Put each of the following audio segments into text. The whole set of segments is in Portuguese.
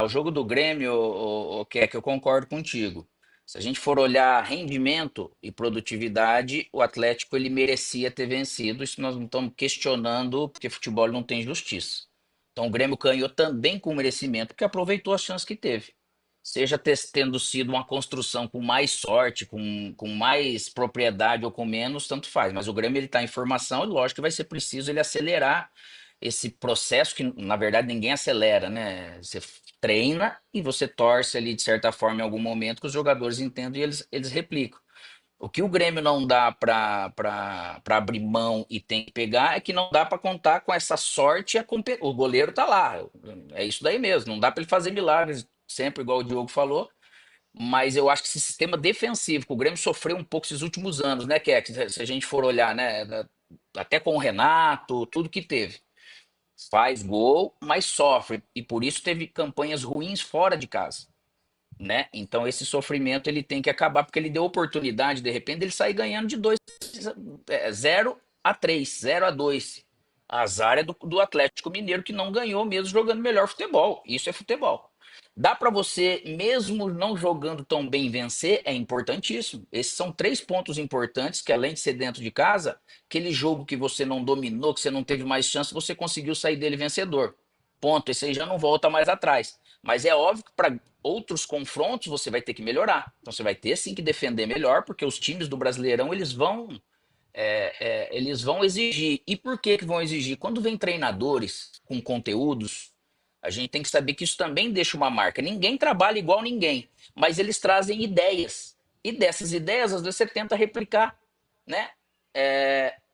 O jogo do Grêmio, que é que eu concordo contigo. Se a gente for olhar rendimento e produtividade, o Atlético ele merecia ter vencido. Isso nós não estamos questionando, porque futebol não tem justiça. Então o Grêmio ganhou também com merecimento, porque aproveitou as chances que teve. Seja tendo sido uma construção com mais sorte, com mais propriedade ou com menos, tanto faz. Mas o Grêmio ele está em formação e lógico que vai ser preciso ele acelerar esse processo que, na verdade, ninguém acelera, né? Você treina e você torce ali, de certa forma, em algum momento, que os jogadores entendem e eles replicam. O que o Grêmio não dá para abrir mão e tem que pegar é que não dá para contar com essa sorte. O goleiro tá lá. É isso daí mesmo. Não dá para ele fazer milagres sempre, igual o Diogo falou. Mas eu acho que esse sistema defensivo que o Grêmio sofreu um pouco esses últimos anos, né, que se a gente for olhar, né, até com o Renato, tudo que teve. Faz gol, mas sofre. E por isso teve campanhas ruins fora de casa, né? Então esse sofrimento ele tem que acabar, porque ele deu oportunidade, de repente, ele sair ganhando de 0-3, 0-2. Azar é do Atlético Mineiro, que não ganhou mesmo jogando melhor futebol. Isso é futebol. Dá para você, mesmo não jogando tão bem, vencer, é importantíssimo. Esses são três pontos importantes que, além de ser dentro de casa, aquele jogo que você não dominou, que você não teve mais chance, você conseguiu sair dele vencedor. Ponto. Esse aí já não volta mais atrás. Mas é óbvio que para outros confrontos você vai ter que melhorar. Então você vai ter sim que defender melhor, porque os times do Brasileirão eles vão exigir. E por que que vão exigir? Quando vem treinadores com conteúdos, a gente tem que saber que isso também deixa uma marca. Ninguém trabalha igual ninguém, mas eles trazem ideias. E dessas ideias, às vezes você tenta replicar, né?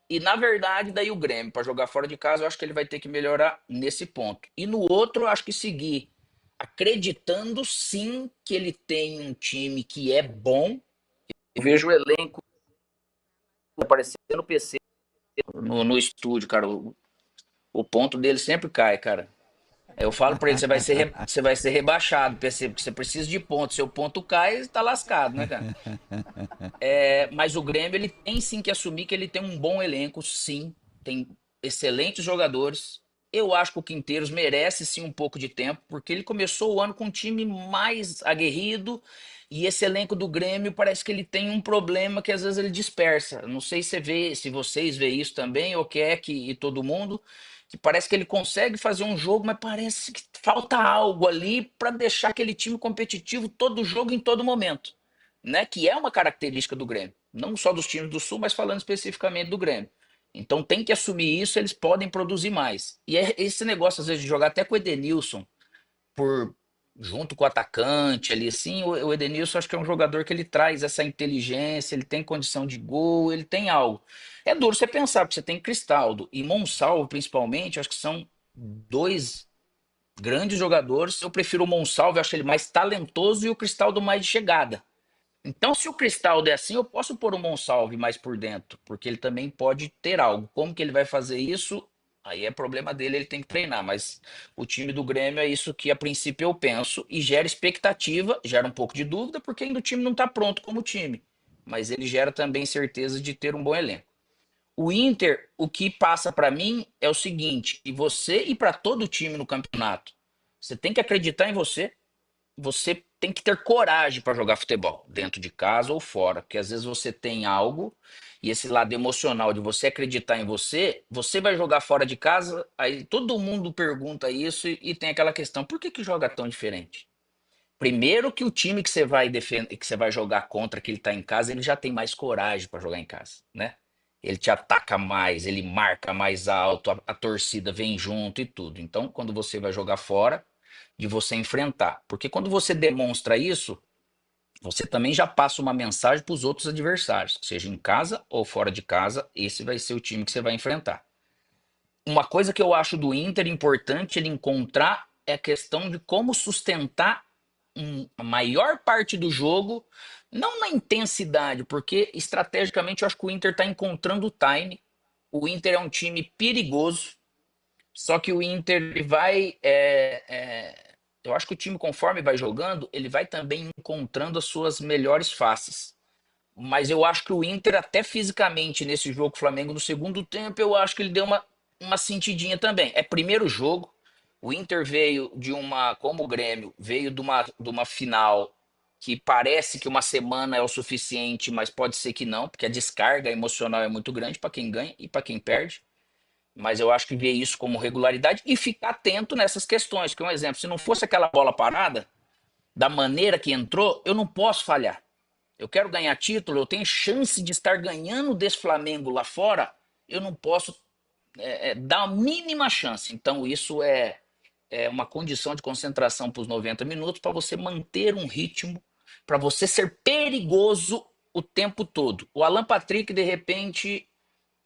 E na verdade, daí o Grêmio, para jogar fora de casa, eu acho que ele vai ter que melhorar nesse ponto. E no outro, eu acho que seguir acreditando sim que ele tem um time que é bom. Eu vejo o elenco aparecendo no PC, no estúdio, cara. O ponto dele sempre cai, cara. Eu falo pra ele, você vai ser rebaixado, PC, porque você precisa de ponto. Seu ponto cai, tá lascado, né, cara? Mas o Grêmio, ele tem sim que assumir que ele tem um bom elenco, sim. Tem excelentes jogadores. Eu acho que o Quinteiros merece sim um pouco de tempo, porque ele começou o ano com um time mais aguerrido e esse elenco do Grêmio parece que ele tem um problema que às vezes ele dispersa. Não sei se vê, se vocês veem isso também, ou quer que e todo mundo, que parece que ele consegue fazer um jogo, mas parece que falta algo ali para deixar aquele time competitivo todo jogo em todo momento, né? Que é uma característica do Grêmio, não só dos times do Sul, mas falando especificamente do Grêmio. Então tem que assumir isso, eles podem produzir mais. E é esse negócio, às vezes, de jogar até com o Edenilson, por junto com o atacante ali, assim, o Edenilson acho que é um jogador que ele traz essa inteligência, ele tem condição de gol, ele tem algo. É duro você pensar, porque você tem Cristaldo e Monsalvo, principalmente, acho que são dois grandes jogadores. Eu prefiro o Monsalvo, eu acho ele mais talentoso e o Cristaldo mais de chegada. Então, se o Cristaldo é assim, eu posso pôr o Monsalve mais por dentro, porque ele também pode ter algo. Como que ele vai fazer isso? Aí é problema dele, ele tem que treinar. Mas o time do Grêmio é isso que a princípio eu penso e gera expectativa, gera um pouco de dúvida, porque ainda o time não está pronto como time. Mas ele gera também certeza de ter um bom elenco. O Inter, o que passa para mim é o seguinte: e você e para todo o time no campeonato, você tem que acreditar em você, você tem que ter coragem para jogar futebol, dentro de casa ou fora, porque às vezes você tem algo e esse lado emocional de você acreditar em você, você vai jogar fora de casa, aí todo mundo pergunta isso e tem aquela questão, por que que joga tão diferente? Primeiro que o time que você vai defender, que você vai jogar contra, que ele tá em casa, ele já tem mais coragem para jogar em casa, né? Ele te ataca mais, ele marca mais alto, a torcida vem junto e tudo. Então, quando você vai jogar fora, de você enfrentar. Porque quando você demonstra isso, você também já passa uma mensagem para os outros adversários, seja em casa ou fora de casa, esse vai ser o time que você vai enfrentar. Uma coisa que eu acho do Inter importante ele encontrar é a questão de como sustentar a maior parte do jogo, não na intensidade, porque estrategicamente eu acho que o Inter está encontrando o time. O Inter é um time perigoso, só que o Inter ele vai. Eu acho que o time, conforme vai jogando, ele vai também encontrando as suas melhores faces. Mas eu acho que o Inter, até fisicamente, nesse jogo Flamengo no segundo tempo, eu acho que ele deu uma sentidinha também. É primeiro jogo. O Inter veio de uma, como o Grêmio, veio de uma final que parece que uma semana é o suficiente, mas pode ser que não, porque a descarga emocional é muito grande para quem ganha e para quem perde. Mas eu acho que ver isso como regularidade e ficar atento nessas questões. Que um exemplo, se não fosse aquela bola parada, da maneira que entrou, eu não posso falhar. Eu quero ganhar título, eu tenho chance de estar ganhando desse Flamengo lá fora, eu não posso dar a mínima chance. Então isso é uma condição de concentração para os 90 minutos, para você manter um ritmo, para você ser perigoso o tempo todo. O Alan Patrick, de repente,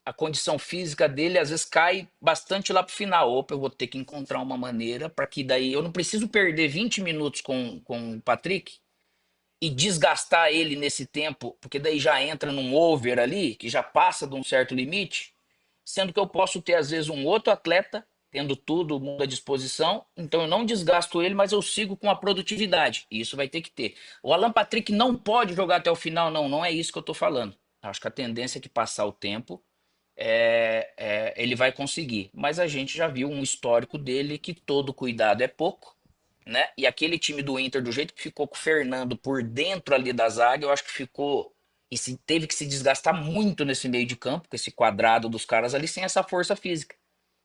a condição física dele às vezes cai bastante lá pro final. Opa, eu vou ter que encontrar uma maneira para que daí eu não preciso perder 20 minutos com o Patrick e desgastar ele nesse tempo, porque daí já entra num over ali, que já passa de um certo limite, sendo que eu posso ter às vezes um outro atleta tendo tudo, o mundo à disposição, então eu não desgasto ele, mas eu sigo com a produtividade. E isso vai ter que ter. O Alan Patrick não pode jogar até o final, não, não é isso que eu tô falando. Acho que a tendência é que passar o tempo ele vai conseguir. Mas a gente já viu um histórico dele que todo cuidado é pouco, né? E aquele time do Inter, do jeito que ficou com o Fernando por dentro ali da zaga, eu acho que ficou e teve que se desgastar muito nesse meio de campo, com esse quadrado dos caras ali sem essa força física.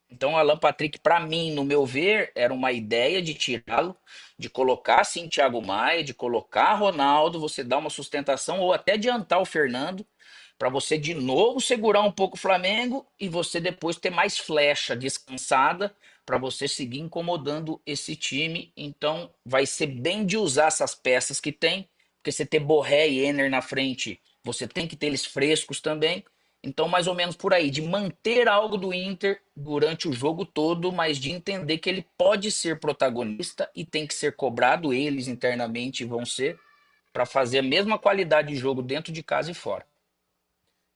Então, o Alan Patrick, para mim, no meu ver, era uma ideia de tirá-lo, de colocar sim Thiago Maia, de colocar Ronaldo, você dar uma sustentação ou até adiantar o Fernando, para você de novo segurar um pouco o Flamengo e você depois ter mais flecha descansada para você seguir incomodando esse time. Então, vai ser bem de usar essas peças que tem, porque você ter Borré e Ener na frente, você tem que ter eles frescos também. Então, mais ou menos por aí, de manter algo do Inter durante o jogo todo, mas de entender que ele pode ser protagonista e tem que ser cobrado, eles internamente vão ser, para fazer a mesma qualidade de jogo dentro de casa e fora.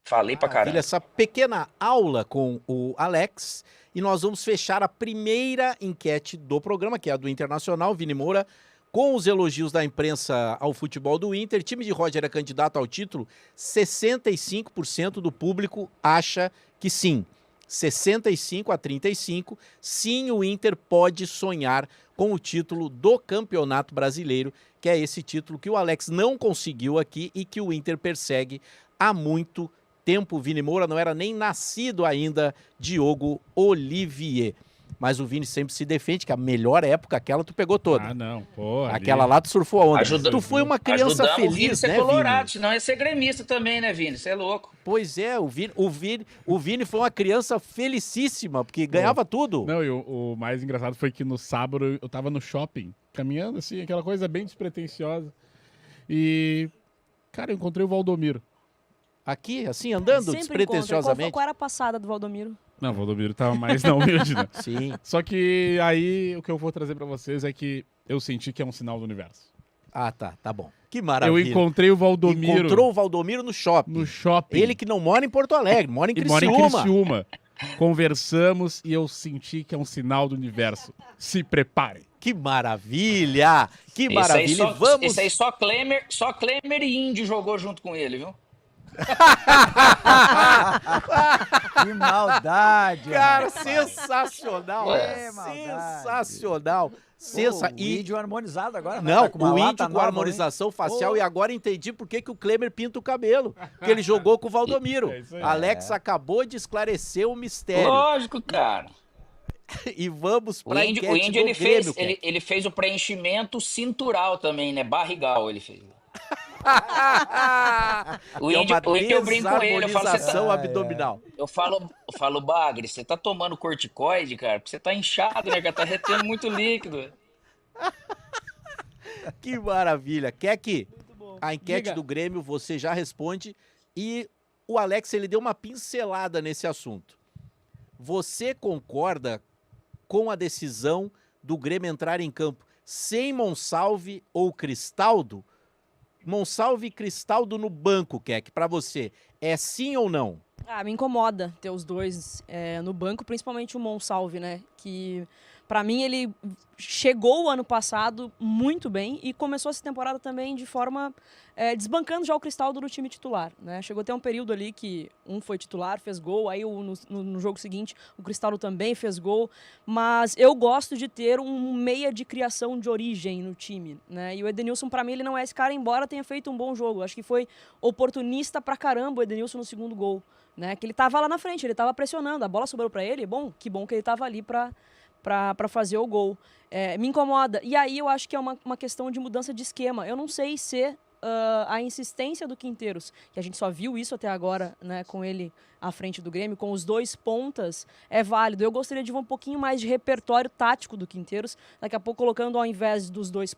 Falei pra Maravilha, caramba. essa pequena aula com o Alex. E nós vamos fechar a primeira enquete do programa, que é a do Internacional, Vini Moura, com os elogios da imprensa ao futebol do Inter. Time de Roger é candidato ao título, 65% do público acha que sim. 65-35, sim, o Inter pode sonhar com o título do Campeonato Brasileiro, que é esse título que o Alex não conseguiu aqui e que o Inter persegue há muito tempo. O Vini Moura não era nem nascido ainda, Diogo Olivier. Mas o Vini sempre se defende, que a melhor época, aquela tu pegou toda. Ah, não, pô. Aquela lá tu surfou a onda. Ajuda- Tu foi uma criança Ajudamos o Vini a feliz, ser né, colorado, Vini? senão ia ser gremista também, né, Vini? Você é louco. Pois é, o Vini foi uma criança felicíssima, porque ganhava tudo. Não, e o mais engraçado foi que no sábado eu tava no shopping, caminhando assim, aquela coisa bem despretensiosa. E, cara, eu encontrei o Valdomiro. Aqui, assim, andando Sempre despretensiosamente. Qual era a passada do Valdomiro? Não, o Valdomiro tava mais na humilde, né? Sim. Só que aí o que eu vou trazer pra vocês é que eu senti que é um sinal do universo. Ah, tá bom. Que maravilha. Eu encontrei o Valdomiro Encontrou o Valdomiro no shopping. no shopping. Ele que não mora em Porto Alegre, mora em e Criciúma. mora em Criciúma. Conversamos e eu senti que é um sinal do universo. Se preparem. Que maravilha! Que Esse maravilha! aí, E vamos... esse aí só Klemer e Índio jogou junto com ele, viu? Que maldade! Cara, rapaz. sensacional! É, maldade. Sensacional! Pô, o índio harmonizado agora, né? Não, Tá com uma o lata índio com nova, harmonização facial Ô. e agora entendi por que o Klemer pinta o cabelo. Que ele jogou com o Valdomiro. É isso aí. Alex acabou de esclarecer o mistério. Lógico, cara. E vamos O pra Índio, enquete o índio do ele, Grêmio, fez, ele fez o preenchimento cintural também, né? Barrigal ele fez. O é índio, uma o índio eu brinco com ele, eu falo, você desarmonização tá, abdominal. eu falo, Bagre, você tá tomando corticoide, cara? Porque você tá inchado, né? Que tá retendo muito líquido. Que maravilha. Quer que a enquete Diga. do Grêmio você já responde e o Alex ele deu uma pincelada nesse assunto. Você concorda com a decisão do Grêmio entrar em campo sem Monsalve ou Cristaldo? Monsalve e Cristaldo no banco, Keck, pra você, é sim ou não? Ah, me incomoda ter os dois no banco, principalmente o Monsalve, né? Que Para mim, ele chegou o ano passado muito bem e começou essa temporada também de forma desbancando já o Cristaldo do time titular, né? Chegou até um período ali que um foi titular, fez gol, aí no jogo seguinte o Cristaldo também fez gol, mas eu gosto de ter um meia de criação de origem no time, né? E o Edenilson, para mim, ele não é esse cara, embora tenha feito um bom jogo. Acho que foi oportunista pra caramba o Edenilson no segundo gol, né? Que ele tava lá na frente, ele tava pressionando, a bola sobrou para ele, que bom que ele tava ali para fazer o gol. Me incomoda. E aí eu acho que é uma questão de mudança de esquema. Eu não sei se a insistência do Quinteiros, que a gente só viu isso até agora, né, com ele à frente do Grêmio, com os dois pontas, é válido. Eu gostaria de ver um pouquinho mais de repertório tático do Quinteiros, daqui a pouco colocando ao invés dos dois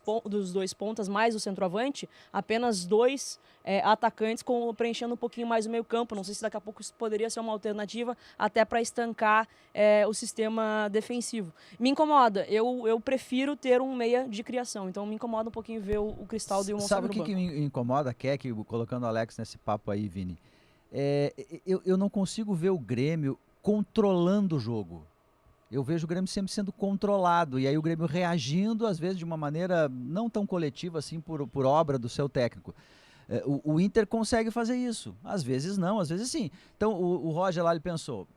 pontas mais o centroavante, apenas dois atacantes preenchendo um pouquinho mais o meio campo. Não sei se daqui a pouco isso poderia ser uma alternativa até para estancar o sistema defensivo. Me incomoda. Eu prefiro ter um meia de criação, então me incomoda um pouquinho ver o Cristaldo e o Monsalve no banco. Sabe o que me incomoda, Keck, colocando o Alex nesse papo aí, Vini? Eu não consigo ver o Grêmio controlando o jogo. Eu vejo o Grêmio sempre sendo controlado, e aí o Grêmio reagindo, às vezes, de uma maneira não tão coletiva, assim, por obra do seu técnico. O Inter consegue fazer isso. Às vezes não, às vezes sim. Então, o Roger lá, ele pensou,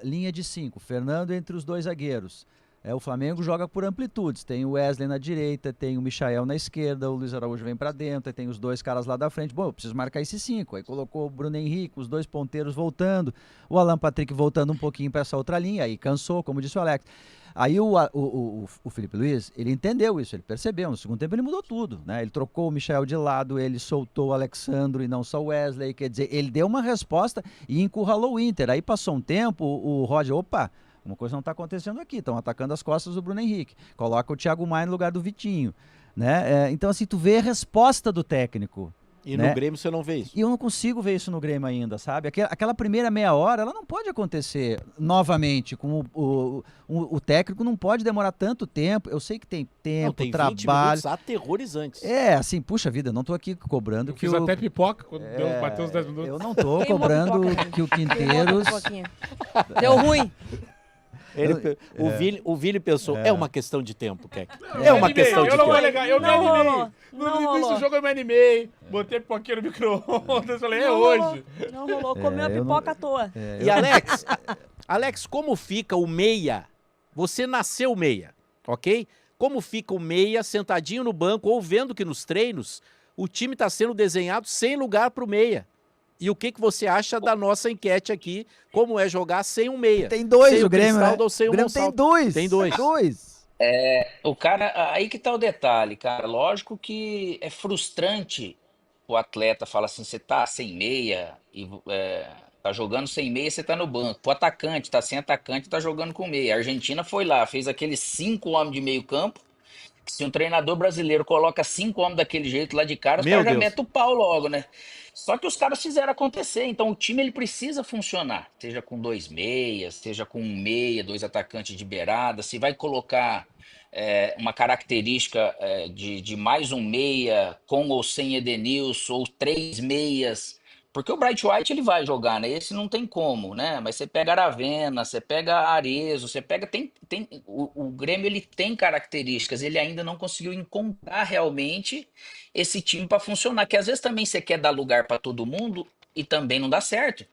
linha de 5, Fernando entre os dois zagueiros. O Flamengo joga por amplitudes, tem o Wesley na direita, tem o Michael na esquerda, o Luiz Araújo vem pra dentro, tem os dois caras lá da frente. Bom, eu preciso marcar esses 5. Aí colocou o Bruno Henrique, os dois ponteiros voltando, o Alan Patrick voltando um pouquinho para essa outra linha, aí cansou, como disse o Alex. Aí o Felipe Luiz, ele entendeu isso, ele percebeu, no segundo tempo ele mudou tudo, né? Ele trocou o Michael de lado, ele soltou o Alexandro e não só o Wesley, quer dizer, ele deu uma resposta e encurralou o Inter. Aí passou um tempo, o Roger, opa, uma coisa não está acontecendo aqui, estão atacando as costas do Bruno Henrique, coloca o Thiago Maia no lugar do Vitinho, né? Então assim, tu vê a resposta do técnico. E né? no Grêmio você não vê isso? E eu não consigo ver isso no Grêmio ainda, sabe? Aquela primeira meia hora, ela não pode acontecer novamente. Com o técnico não pode demorar tanto tempo. Eu sei que tem tempo, não, tem trabalho. 20 minutos aterrorizantes. Assim, puxa vida, eu não tô aqui cobrando que fiz até pipoca quando bateu os 10 minutos. Eu não tô cobrando que o Quinteiros... Deu ruim. O Vini pensou, é uma questão de tempo, Keck. É uma questão de tempo. Eu me animei. Não No início rolou. do jogo eu me animei, botei a pipoquinha no micro-ondas, falei, Não hoje. rolou. Não rolou, comeu a pipoca à toa. E Alex, como fica o meia? Você nasceu meia, ok? Como fica o meia sentadinho no banco ou vendo que nos treinos o time está sendo desenhado sem lugar para o meia? E o que você acha da nossa enquete aqui, como é jogar sem um meia? Tem dois sem o Grêmio, né? ou sem O o Grêmio tem Monsalve. dois. Tem dois. O cara, aí que tá o detalhe, cara. Lógico que é frustrante o atleta falar assim, você tá sem meia e tá jogando sem meia, você tá no banco. O atacante tá sem atacante, tá jogando com meia. A Argentina foi lá, fez aqueles 5 homens de meio campo. Se um treinador brasileiro coloca 5 homens daquele jeito lá de cara, os caras já metem o pau logo, né? Só que os caras fizeram acontecer. Então o time ele precisa funcionar. Seja com 2 meias, seja com 1 meia, 2 atacantes de beirada. Se vai colocar uma característica de mais um meia com ou sem Edenilson, ou 3 meias. Porque o Bright White ele vai jogar, né? Esse não tem como, né? Mas você pega Aravena, você pega Arezzo, você pega... O Grêmio ele tem características, ele ainda não conseguiu encontrar realmente esse time para funcionar. Que às vezes também você quer dar lugar para todo mundo e também não dá certo.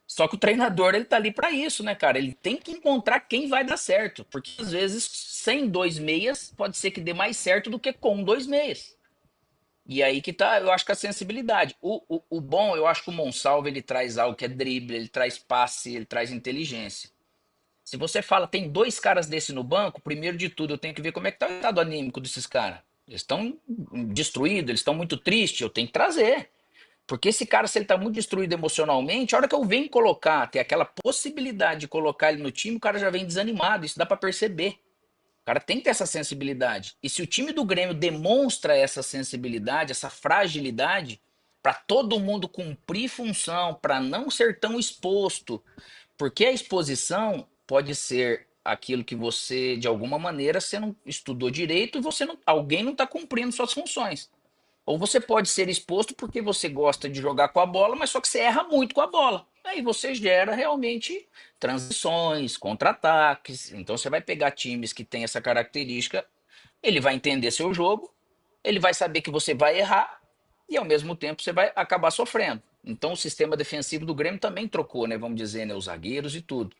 Só que o treinador ele tá ali para isso, né, cara? Ele tem que encontrar quem vai dar certo. Porque às vezes sem 2 meias pode ser que dê mais certo do que com 2 meias. E aí que tá, eu acho que a sensibilidade. O bom, eu acho que o Monsalve ele traz algo que é drible, ele traz passe, ele traz inteligência. Se você fala, tem 2 caras desse no banco, primeiro de tudo eu tenho que ver como é que tá o estado anímico desses caras. Eles estão destruídos, eles estão muito tristes, eu tenho que trazer. Porque esse cara, se ele tá muito destruído emocionalmente, a hora que eu venho colocar, ter aquela possibilidade de colocar ele no time, o cara já vem desanimado, isso dá pra perceber. O cara tem que ter essa sensibilidade. E se o time do Grêmio demonstra essa sensibilidade, essa fragilidade, para todo mundo cumprir função, para não ser tão exposto, porque a exposição pode ser aquilo que você, de alguma maneira, você não estudou direito e alguém não está cumprindo suas funções. Ou você pode ser exposto porque você gosta de jogar com a bola, mas só que você erra muito com a bola. Aí você gera realmente transições, contra-ataques. Então você vai pegar times que têm essa característica, ele vai entender seu jogo, ele vai saber que você vai errar e ao mesmo tempo você vai acabar sofrendo. Então o sistema defensivo do Grêmio também trocou, né? Vamos dizer, né? Os zagueiros e tudo.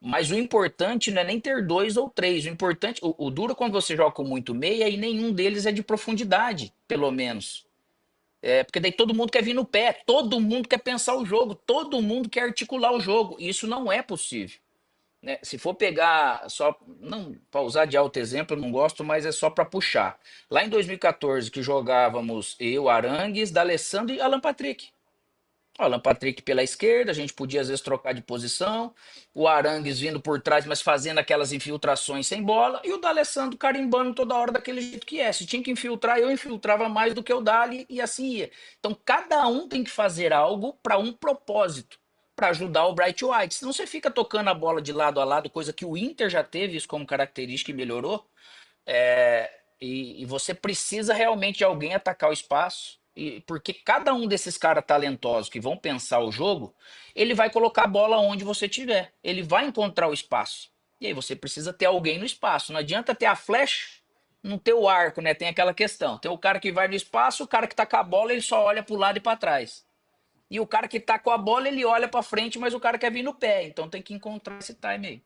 Mas o importante não é nem ter dois ou três. O importante, o duro é quando você joga com muito meia e nenhum deles é de profundidade, pelo menos. É, porque daí todo mundo quer vir no pé, todo mundo quer pensar o jogo, todo mundo quer articular o jogo. E isso não é possível, né? Se for pegar só, não para usar de alto exemplo, eu não gosto, mas é só para puxar. Lá em 2014, que jogávamos eu, Arangues, D'Alessandro e Alan Patrick. O Alan Patrick pela esquerda, a gente podia às vezes trocar de posição. O Arangues vindo por trás, mas fazendo aquelas infiltrações sem bola. E o D'Alessandro carimbando toda hora daquele jeito que é. Se tinha que infiltrar, eu infiltrava mais do que o Dali e assim ia. Então cada um tem que fazer algo para um propósito, para ajudar o Bright White. Senão você fica tocando a bola de lado a lado, coisa que o Inter já teve isso como característica e melhorou. E você precisa realmente de alguém atacar o espaço. E, porque cada um desses caras talentosos que vão pensar o jogo, ele vai colocar a bola onde você tiver. Ele vai encontrar o espaço. E aí você precisa ter alguém no espaço. Não adianta ter a flecha, não ter o arco, né? Tem aquela questão. Tem o cara que vai no espaço, o cara que tá com a bola, ele só olha pro lado e para trás. E o cara que tá com a bola, ele olha para frente, mas o cara quer vir no pé. Então tem que encontrar esse time aí.